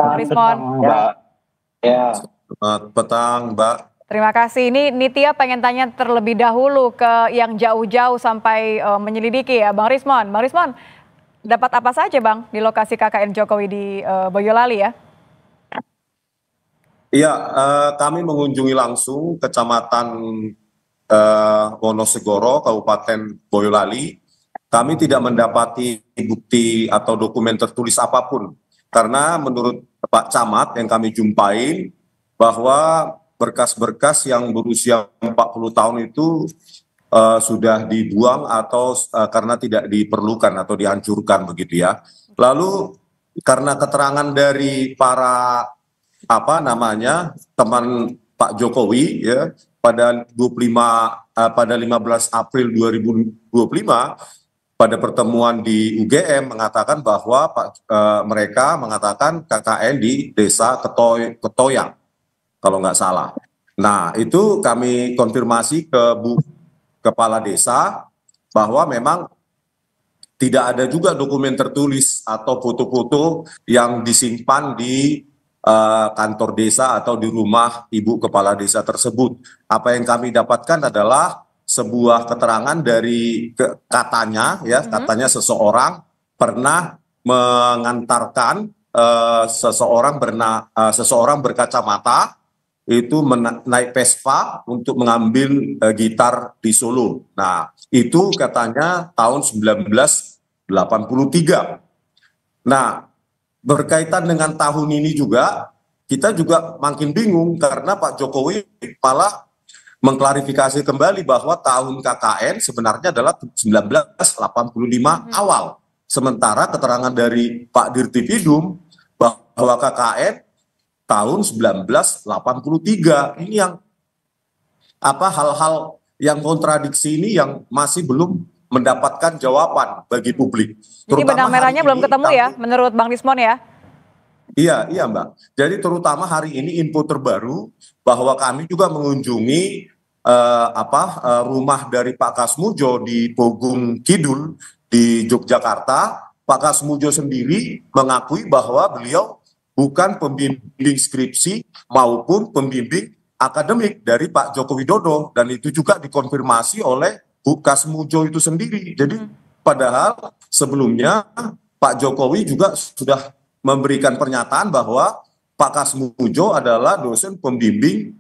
Bang Rismon. Mbak. Ya. Selamat petang, Mbak. Terima kasih. Ini Nitya pengen tanya terlebih dahulu ke yang jauh-jauh sampai menyelidiki ya, Bang Rismon. Bang Rismon, dapat apa saja Bang di lokasi KKN Jokowi di Boyolali ya? Iya, kami mengunjungi langsung Kecamatan Wonosegoro, Kabupaten Boyolali. Kami tidak mendapati bukti atau dokumen tertulis apapun. Karena menurut Pak Camat yang kami jumpain, bahwa berkas-berkas yang berusia 40 tahun itu sudah dibuang atau karena tidak diperlukan atau dihancurkan begitu ya. Lalu karena keterangan dari para teman Pak Jokowi ya pada 15 April 2025 pada pertemuan di UGM mengatakan bahwa mereka mengatakan KKN di Desa Ketoyang kalau nggak salah. Nah, itu kami konfirmasi ke Bu Kepala Desa bahwa memang tidak ada juga dokumen tertulis atau foto-foto yang disimpan di kantor desa atau di rumah Ibu Kepala Desa tersebut. Apa yang kami dapatkan adalah sebuah keterangan dari katanya seseorang pernah mengantarkan seseorang berkacamata itu naik Vespa untuk mengambil gitar di Solo. Nah, itu katanya tahun 1983. Nah, berkaitan dengan tahun ini juga, kita juga makin bingung karena Pak Jokowi malah mengklarifikasi kembali bahwa tahun KKN sebenarnya adalah 1985 awal. Sementara keterangan dari Pak Dirtipidum bahwa KKN tahun 1983. Ini yang hal-hal yang kontradiksi ini yang masih belum mendapatkan jawaban bagi publik. Jadi benang merahnya belum ketemu ya menurut Bang Rismon ya? Iya Mbak. Jadi terutama hari ini info terbaru bahwa kami juga mengunjungi rumah dari Pak Kasmujo di Pogung Kidul di Yogyakarta. Pak Kasmujo sendiri mengakui bahwa beliau bukan pembimbing skripsi maupun pembimbing akademik dari Pak Joko Widodo, dan itu juga dikonfirmasi oleh Bu Kasmujo itu sendiri. Jadi padahal sebelumnya Pak Jokowi juga sudah memberikan pernyataan bahwa Pak Kasmujo adalah dosen pembimbing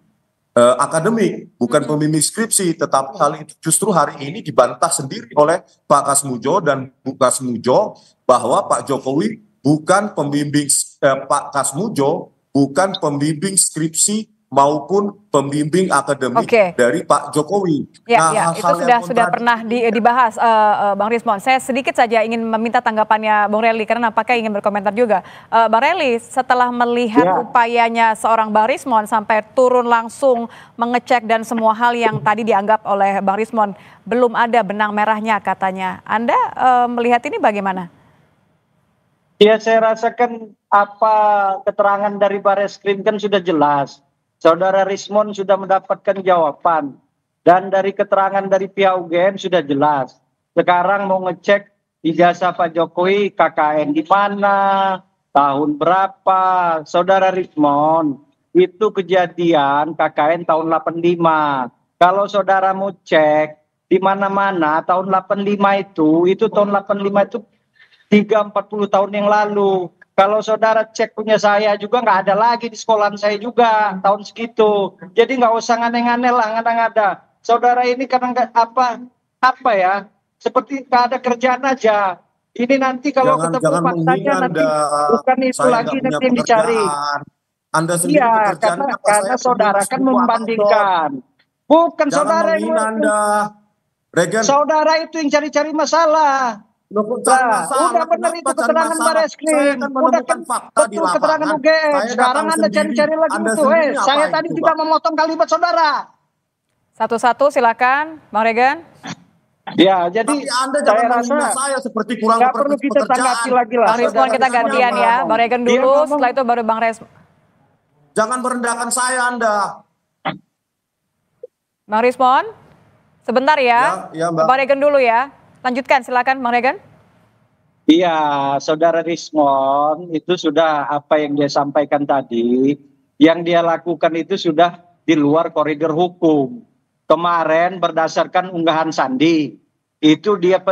akademik, bukan pembimbing skripsi. Tetapi hal itu justru hari ini dibantah sendiri oleh Pak Kasmujo dan Bu Kasmujo bahwa Pak Jokowi bukan pembimbing Pak Kasmujo bukan pembimbing skripsi maupun pembimbing akademik dari Pak Jokowi. Ya, itu sudah pernah dibahas Bang Rismon. Saya sedikit saja ingin meminta tanggapannya Bang Relly karena nampaknya ingin berkomentar juga. Bang Relly, setelah melihat upayanya seorang Bang Rismon sampai turun langsung mengecek dan semua hal yang tadi dianggap oleh Bang Rismon belum ada benang merahnya katanya. Anda melihat ini bagaimana? Ya, saya rasakan keterangan dari Barreskrim kan sudah jelas. Saudara Rismon sudah mendapatkan jawaban. Dan dari keterangan dari pihak UGM sudah jelas. Sekarang mau ngecek ijazah Pak Jokowi KKN di mana, tahun berapa. Saudara Rismon, itu kejadian KKN tahun 85. Kalau saudara mau cek di mana-mana tahun 85 itu tahun 85 itu 30-40 tahun yang lalu. Kalau saudara cek punya saya juga nggak ada lagi di sekolahan saya juga tahun segitu. Jadi nggak usah ngane-ngane lah, ngada-ngada. Saudara ini karena nggak seperti nggak ada kerjaan aja. Ini nanti kalau ketemu faktanya nanti bukan itu lagi nanti yang dicari. Anda sendiri pekerjaan karena saudara kan membandingkan. Bukan saudara yang saudara itu yang cari-cari masalah. Udah benar itu keterangan Barreskrim, udah kan betul keterangan UGM. Sekarang Anda cari-cari lagi itu. Saya tadi tidak memotong kalimat saudara. Satu-satu silakan, Bang Regan. Ya, jadi Anda saya rasa saya seperti kurang perlu kita tanggapi lagi lah. Bang Rismon kita gantian ya, Bang Regan dulu, setelah itu baru Bang Rismon. Jangan merendahkan saya Anda. Bang Rismon, sebentar ya, Bang Regan dulu ya. Lanjutkan, silakan Bang Regan. Iya, Saudara Rismon itu sudah apa yang dia sampaikan tadi, yang dia lakukan itu sudah di luar koridor hukum. Kemarin berdasarkan unggahan Sandi, itu dia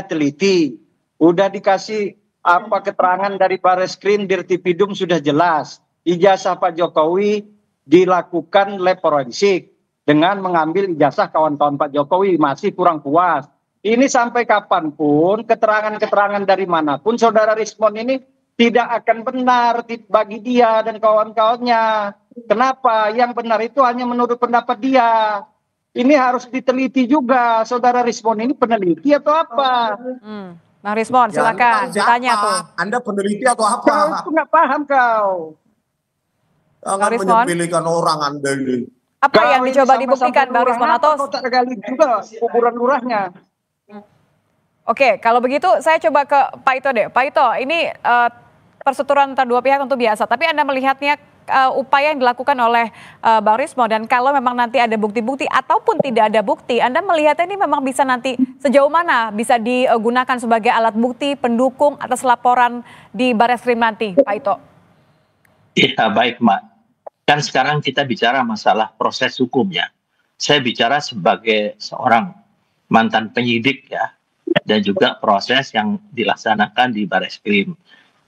teliti, udah dikasih apa keterangan dari Bareskrim Dirtipidum sudah jelas. Ijazah Pak Jokowi dilakukan lab forensik dengan mengambil ijazah kawan-kawan Pak Jokowi, masih kurang puas. Ini sampai kapanpun, keterangan-keterangan dari manapun, Saudara Rismon ini tidak akan benar bagi dia dan kawan-kawannya. Kenapa? Yang benar itu hanya menurut pendapat dia. Ini harus diteliti juga, Saudara Rismon ini peneliti atau apa? Bang Rismon, silakan ditanya tuh. Anda peneliti atau apa? Kau itu nggak paham kau. Jangan menyepelekan orang Anda ini. Apa yang dicoba dibuktikan Bang Rismon atau kau tak gali juga kuburan lurahnya? Oke, kalau begitu saya coba ke Pak Ito deh. Pak Ito, ini persetujuan antara dua pihak tentu biasa, tapi Anda melihatnya upaya yang dilakukan oleh Bang Rismon, dan kalau memang nanti ada bukti-bukti ataupun tidak ada bukti, Anda melihatnya ini memang bisa nanti sejauh mana bisa digunakan sebagai alat bukti pendukung atas laporan di Bareskrim nanti, Pak Ito? Iya, baik, Mbak. Kan sekarang kita bicara masalah proses hukumnya. Saya bicara sebagai seorang mantan penyidik ya, dan juga proses yang dilaksanakan di Bareskrim.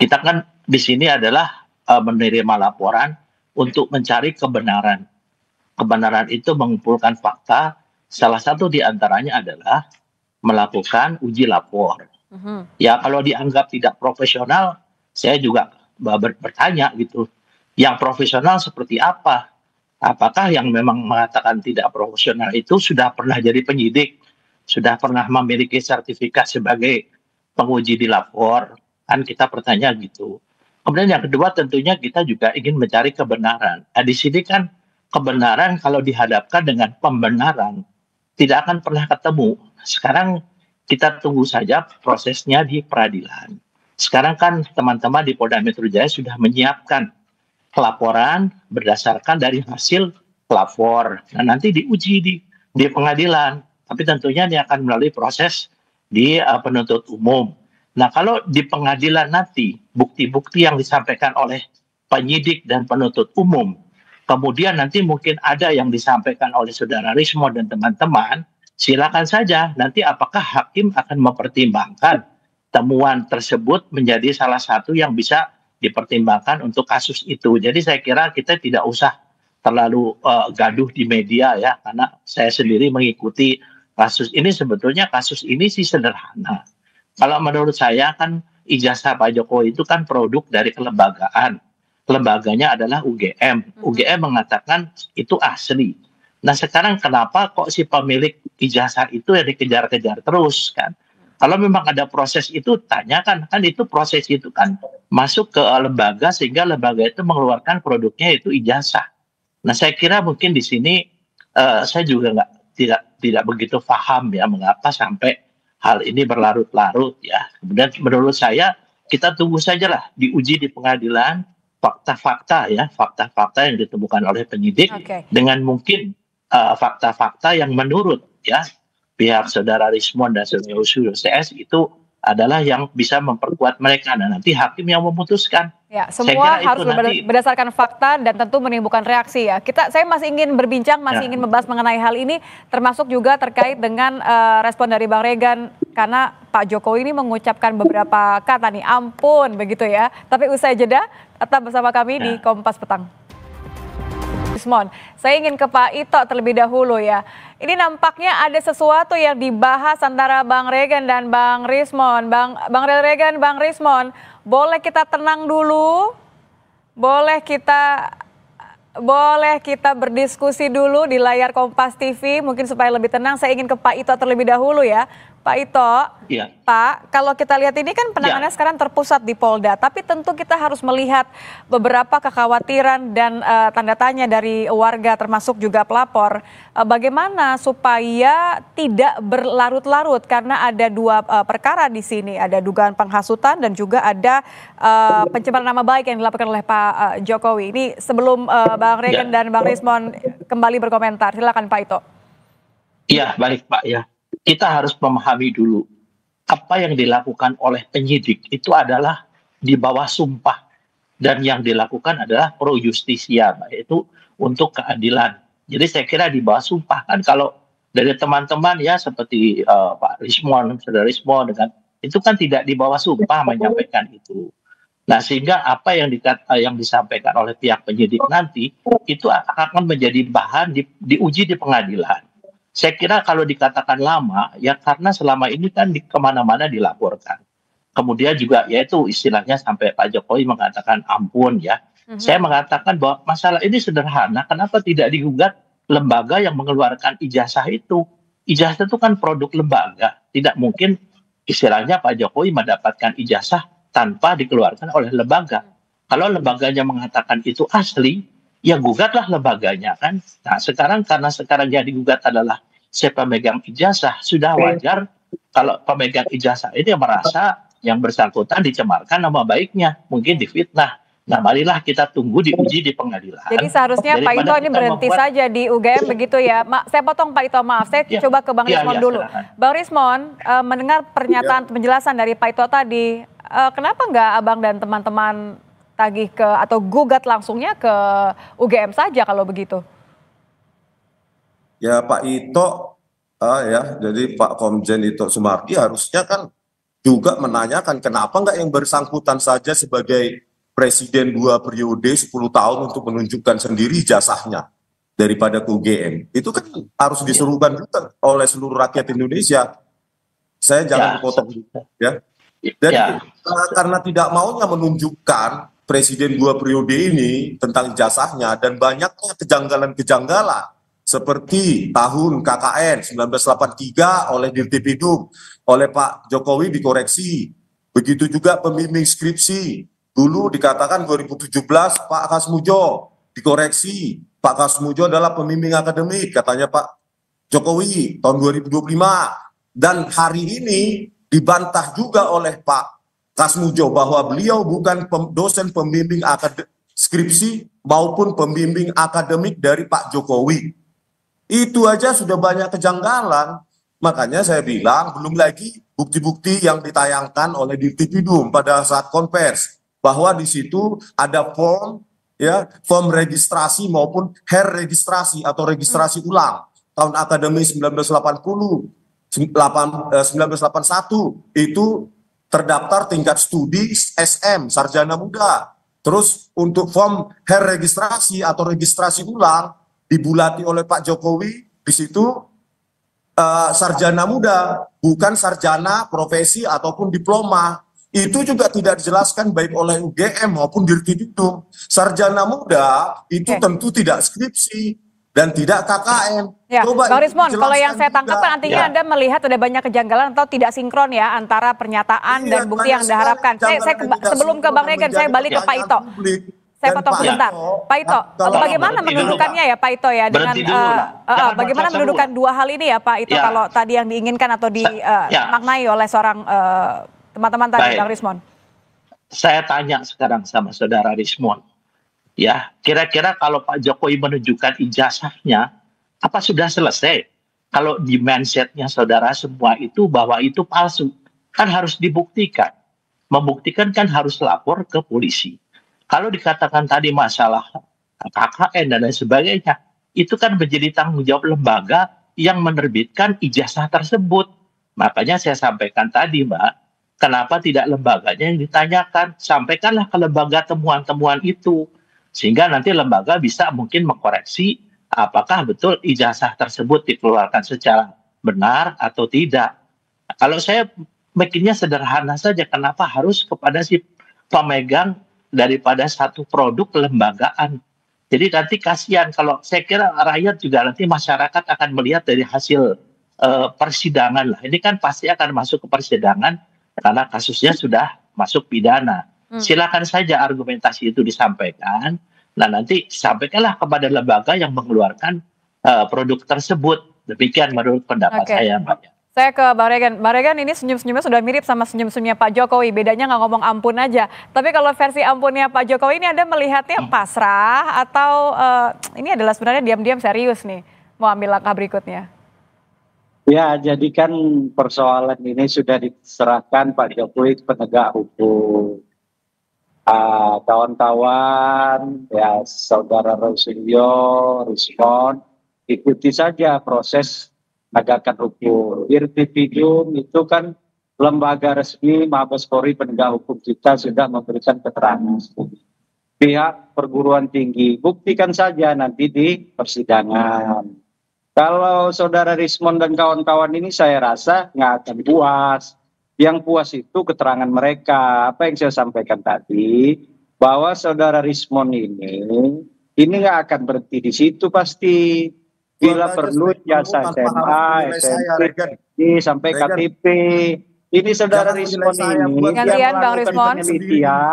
Kita kan di sini adalah menerima laporan untuk mencari kebenaran. Kebenaran itu mengumpulkan fakta, salah satu di antaranya adalah melakukan uji lapor. Ya kalau dianggap tidak profesional, saya juga bertanya gitu. Yang profesional seperti apa? Apakah yang memang mengatakan tidak profesional itu sudah pernah jadi penyidik, sudah pernah memiliki sertifikat sebagai penguji di lapor? Kan kita bertanya gitu. Kemudian yang kedua tentunya kita juga ingin mencari kebenaran. Nah, di sini kan kebenaran kalau dihadapkan dengan pembenaran tidak akan pernah ketemu. Sekarang kita tunggu saja prosesnya di peradilan. Sekarang kan teman-teman di Polda Metro Jaya sudah menyiapkan pelaporan berdasarkan dari hasil pelapor. Nah, nanti diuji di pengadilan. Tapi tentunya ini akan melalui proses di penuntut umum. Nah, kalau di pengadilan nanti bukti-bukti yang disampaikan oleh penyidik dan penuntut umum, kemudian nanti mungkin ada yang disampaikan oleh Saudara Rismon dan teman-teman, silakan saja. Nanti apakah hakim akan mempertimbangkan temuan tersebut menjadi salah satu yang bisa dipertimbangkan untuk kasus itu. Jadi saya kira kita tidak usah terlalu gaduh di media ya, karena saya sendiri mengikuti kasus ini. Sebetulnya kasus ini sih sederhana. Kalau menurut saya kan ijazah Pak Jokowi itu kan produk dari kelembagaan. Lembaganya adalah UGM. UGM mengatakan itu asli. Nah sekarang kenapa kok si pemilik ijazah itu yang dikejar-kejar terus kan? Kalau memang ada proses itu tanyakan, kan itu proses itu kan masuk ke lembaga sehingga lembaga itu mengeluarkan produknya itu ijazah. Nah saya kira mungkin di sini saya juga tidak begitu paham ya mengapa sampai hal ini berlarut-larut ya. Kemudian menurut saya kita tunggu sajalah diuji di pengadilan fakta-fakta ya, fakta-fakta yang ditemukan oleh penyidik dengan mungkin fakta-fakta yang menurut ya pihak Saudara Rismon dan Saudara CS itu adalah yang bisa memperkuat mereka. Nah, nanti hakim yang memutuskan. Ya, semua harus berdasarkan fakta dan tentu menimbulkan reaksi ya. Saya masih ingin berbincang, ingin membahas mengenai hal ini, termasuk juga terkait dengan respon dari Bang Regan, karena Pak Jokowi ini mengucapkan beberapa kata nih, ampun begitu ya. Tapi usai jeda, tetap bersama kami di Kompas Petang. Rismon, saya ingin ke Pak Ito terlebih dahulu ya. Ini nampaknya ada sesuatu yang dibahas antara Bang Regan dan Bang Rismon. Bang Regan, Bang Rismon, boleh kita tenang dulu? Boleh kita berdiskusi dulu di layar Kompas TV, mungkin supaya lebih tenang. Saya ingin ke Pak Ito terlebih dahulu ya. Pak Ito, ya. Pak, kalau kita lihat ini kan penanganannya sekarang terpusat di Polda, tapi tentu kita harus melihat beberapa kekhawatiran dan tanda tanya dari warga termasuk juga pelapor. Bagaimana supaya tidak berlarut-larut karena ada dua perkara di sini, ada dugaan penghasutan dan juga ada pencemaran nama baik yang dilakukan oleh Pak Jokowi. Ini sebelum Bang Regan dan Bang Rismon kembali berkomentar, silakan Pak Ito. Iya, baik Pak ya. Kita harus memahami dulu apa yang dilakukan oleh penyidik itu adalah di bawah sumpah, dan yang dilakukan adalah pro justisia, yaitu untuk keadilan. Jadi saya kira di bawah sumpah. Kan kalau dari teman-teman ya seperti Pak Rismon, Saudara Rismon, dengan itu kan tidak di bawah sumpah menyampaikan itu. Nah, sehingga apa yang disampaikan oleh pihak penyidik nanti itu akan menjadi bahan diuji di pengadilan. Saya kira kalau dikatakan lama, ya karena selama ini kan kemana-mana dilaporkan. Kemudian juga yaitu istilahnya sampai Pak Jokowi mengatakan ampun ya. Saya mengatakan bahwa masalah ini sederhana, kenapa tidak digugat lembaga yang mengeluarkan ijazah itu? Ijazah itu kan produk lembaga, tidak mungkin istilahnya Pak Jokowi mendapatkan ijazah tanpa dikeluarkan oleh lembaga. Kalau lembaganya mengatakan itu asli, ya gugatlah lembaganya kan. Nah sekarang karena sekarang yang digugat adalah si pemegang ijazah, sudah wajar kalau pemegang ijazah ini merasa yang bersangkutan dicemarkan nama baiknya, mungkin difitnah. Nah marilah kita tunggu diuji di pengadilan. Jadi seharusnya Pak Ito ini berhenti saja di UGM begitu ya. Saya potong Pak Ito, maaf. Saya coba ke Bang Rismon dulu. Silakan. Bang Rismon, mendengar pernyataan penjelasan dari Pak Ito tadi, kenapa nggak Abang dan teman-teman tagih ke atau gugat langsungnya ke UGM saja kalau begitu? Ya Pak Ito, ya jadi Pak Komjen Ito Sumardi harusnya kan juga menanyakan kenapa nggak yang bersangkutan saja sebagai presiden 2 periode 10 tahun untuk menunjukkan sendiri jasanya daripada ke UGM. Itu kan harus disuruhkan juga oleh seluruh rakyat Indonesia. Saya jangan potong ya. Jadi karena tidak maunya menunjukkan presiden 2 periode ini tentang ijazahnya dan banyaknya kejanggalan-kejanggalan seperti tahun KKN 1983 oleh Dirtipidum oleh Pak Jokowi dikoreksi. Begitu juga pembimbing skripsi. Dulu dikatakan 2017 Pak Kasmujo dikoreksi. Pak Kasmujo adalah pembimbing akademik katanya Pak Jokowi tahun 2025. Dan hari ini dibantah juga oleh Pak Kasmujo bahwa beliau bukan dosen pembimbing skripsi maupun pembimbing akademik dari Pak Jokowi. Itu aja sudah banyak kejanggalan. Makanya saya bilang belum lagi bukti-bukti yang ditayangkan oleh Dirtipidum pada saat konvers bahwa di situ ada form registrasi maupun registrasi atau registrasi ulang tahun akademi 1981 itu terdaftar tingkat studi SM sarjana muda. Terus untuk form registrasi atau registrasi ulang dibulati oleh Pak Jokowi di situ sarjana muda, bukan sarjana profesi ataupun diploma. Itu juga tidak dijelaskan baik oleh UGM maupun Dirtipidum. Sarjana muda itu tentu tidak skripsi dan tidak KKN. Ya, Coba Bang Rismon, kalau yang saya tangkap kan artinya Anda melihat ada banyak kejanggalan atau tidak sinkron ya antara pernyataan dan bukti yang Anda harapkan. Sebelum ke Bang Regan, saya balik ke Pak Ito. Saya potong sebentar. Pak Ito, bagaimana mendudukannya ya Pak Ito ya dengan bagaimana mendudukan dua hal ini ya Pak Ito kalau tadi yang diinginkan atau dimaknai oleh seorang teman-teman tadi Bang Rismon. Saya tanya sekarang sama Saudara Rismon. Ya, kira-kira kalau Pak Jokowi menunjukkan ijazahnya, apa sudah selesai? Kalau di mindsetnya saudara semua itu bahwa itu palsu, kan harus dibuktikan. Membuktikan kan harus lapor ke polisi. Kalau dikatakan tadi masalah KKN dan lain sebagainya, itu kan menjadi tanggung jawab lembaga yang menerbitkan ijazah tersebut. Makanya saya sampaikan tadi, Mbak, kenapa tidak lembaganya yang ditanyakan? Sampaikanlah ke lembaga temuan-temuan itu. Sehingga nanti lembaga bisa mungkin mengkoreksi apakah betul ijazah tersebut dikeluarkan secara benar atau tidak. Kalau saya bikinnya sederhana saja, kenapa harus kepada si pemegang daripada satu produk kelembagaan. Jadi nanti kasihan kalau saya kira rakyat juga nanti masyarakat akan melihat dari hasil persidangan lah. Ini kan pasti akan masuk ke persidangan karena kasusnya sudah masuk pidana. Silakan saja argumentasi itu disampaikan. Nah nanti sampaikanlah kepada lembaga yang mengeluarkan produk tersebut. Demikian menurut pendapat saya, Mbak. Saya ke Bang Regan. Bang Regan ini senyum-senyumnya sudah mirip sama senyum-senyumnya Pak Jokowi. Bedanya nggak ngomong ampun aja. Tapi kalau versi ampunnya Pak Jokowi ini Anda melihatnya pasrah atau ini adalah sebenarnya diam-diam serius nih mau ambil langkah berikutnya? Ya, jadi kan persoalan ini sudah diserahkan Pak Jokowi ke penegak hukum. Kawan-kawan, ya Saudara Rosilio, Rismon, ikuti saja proses penegakan hukum. Irtipidum itu kan lembaga resmi Mabes Polri penegak hukum kita sudah memberikan keterangan. Pihak perguruan tinggi, buktikan saja nanti di persidangan. Kalau Saudara Rismon dan kawan-kawan ini saya rasa nggak akan puas. Yang puas itu keterangan mereka. Apa yang saya sampaikan tadi, bahwa Saudara Rismon ini nggak akan berhenti di situ pasti. Bila perlu jasa SMA, SMP, sampai KTP. Ini Saudara Rismon ini gantian Bang Rismon,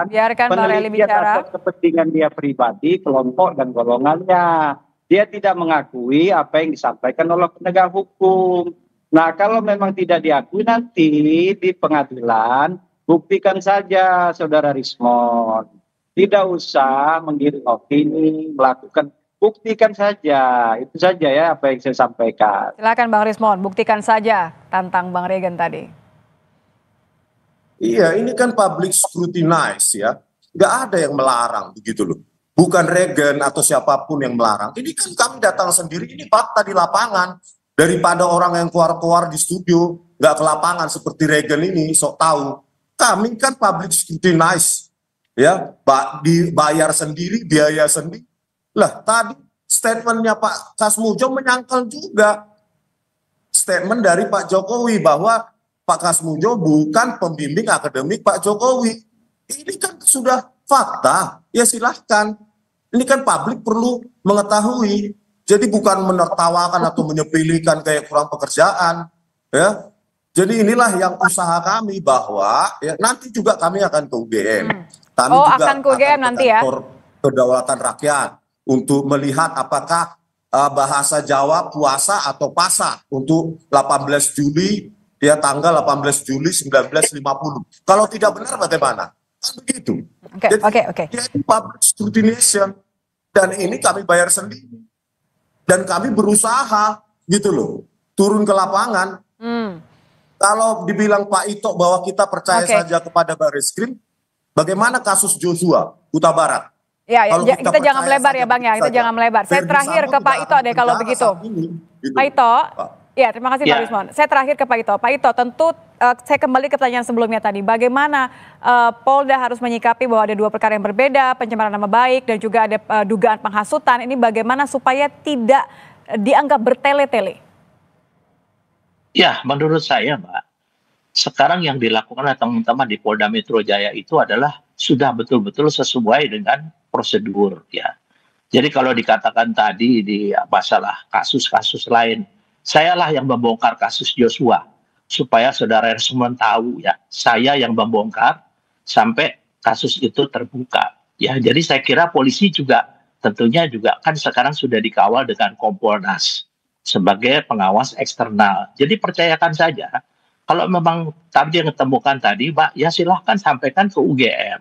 biarkan Bang Rely bicara. Atas kepentingan dia pribadi, kelompok dan golongannya. Dia tidak mengakui apa yang disampaikan oleh penegak hukum. Nah, kalau memang tidak diakui nanti di pengadilan, buktikan saja Saudara Rismon. Tidak usah menggiring opini, melakukan, buktikan saja. Itu saja ya apa yang saya sampaikan. Silakan Bang Rismon, buktikan saja tantang Bang Regen tadi. Iya, ini kan public scrutinize ya. Nggak ada yang melarang begitu loh. Bukan Regen atau siapapun yang melarang. Ini kan kami datang sendiri, ini fakta di lapangan. Daripada orang yang keluar-keluar di studio, nggak ke lapangan seperti Regen ini, sok tahu. Kami kan public scrutinize, ya, dibayar sendiri, biaya sendiri. Lah, tadi statementnya Pak Kasmujo menyangkal juga statement dari Pak Jokowi bahwa Pak Kasmujo bukan pembimbing akademik Pak Jokowi. Ini kan sudah fakta, ya silahkan. Ini kan publik perlu mengetahui. Jadi bukan menertawakan atau menyepelekan kayak kurang pekerjaan, ya. Jadi inilah yang usaha kami bahwa ya, nanti juga kami akan ke UGM. Kami juga akan ke UGM nanti ya. Kedaulatan Rakyat untuk melihat apakah bahasa Jawa puasa atau pasa untuk 18 Juli ya tanggal 18 Juli 1950. Kalau tidak benar bagaimana? Kan begitu. Oke. Jadi public scrutinization dan ini kami bayar sendiri. Dan kami berusaha gitu loh, turun ke lapangan. Kalau dibilang Pak Ito bahwa kita percaya saja kepada Barreskrim, bagaimana kasus Joshua, Huta Barat? Ya, kita jangan melebar ya Bang ya, kita jangan melebar. Saya terakhir ke Pak Ito deh kalau begitu. Pak Ito, ya terima kasih Pak Rismon. Saya terakhir ke Pak Ito. Pak Ito, tentu saya kembali ke pertanyaan sebelumnya tadi. Bagaimana Polda harus menyikapi bahwa ada dua perkara yang berbeda, pencemaran nama baik dan juga ada dugaan penghasutan. Ini bagaimana supaya tidak dianggap bertele-tele? Ya, menurut saya Mbak, sekarang yang dilakukan oleh teman-teman di Polda Metro Jaya itu adalah sudah betul-betul sesuai dengan prosedur ya. Jadi kalau dikatakan tadi di masalah kasus-kasus lain, sayalah yang membongkar kasus Joshua supaya Saudara Rismon tahu ya, saya yang membongkar sampai kasus itu terbuka. Ya, jadi saya kira polisi juga tentunya juga kan sekarang sudah dikawal dengan Kompolnas sebagai pengawas eksternal. Jadi percayakan saja, kalau memang tadi yang ditemukan tadi, Pak, ya silahkan sampaikan ke UGM.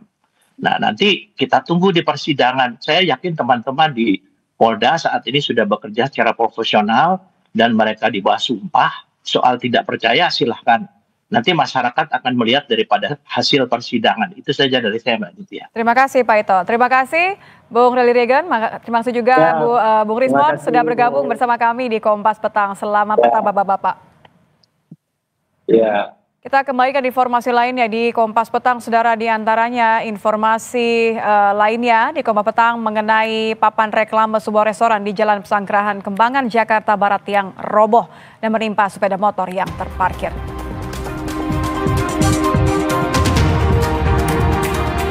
Nah, nanti kita tunggu di persidangan. Saya yakin teman-teman di Polda saat ini sudah bekerja secara profesional dan mereka di bawah sumpah. Soal tidak percaya silahkan. Nanti masyarakat akan melihat daripada hasil persidangan. Itu saja dari saya Mbak Nitya. Terima kasih Pak Ito. Terima kasih Bung Rely Regen. Terima kasih juga Bung Rismon sudah bergabung bersama kami di Kompas Petang. Selamat petang Bapak-Bapak. Ya. Kita kembali ke informasi lainnya di Kompas Petang, saudara, di antaranya informasi lainnya di Kompas Petang mengenai papan reklame sebuah restoran di Jalan Pesanggerahan Kembangan, Jakarta Barat yang roboh dan menimpa sepeda motor yang terparkir.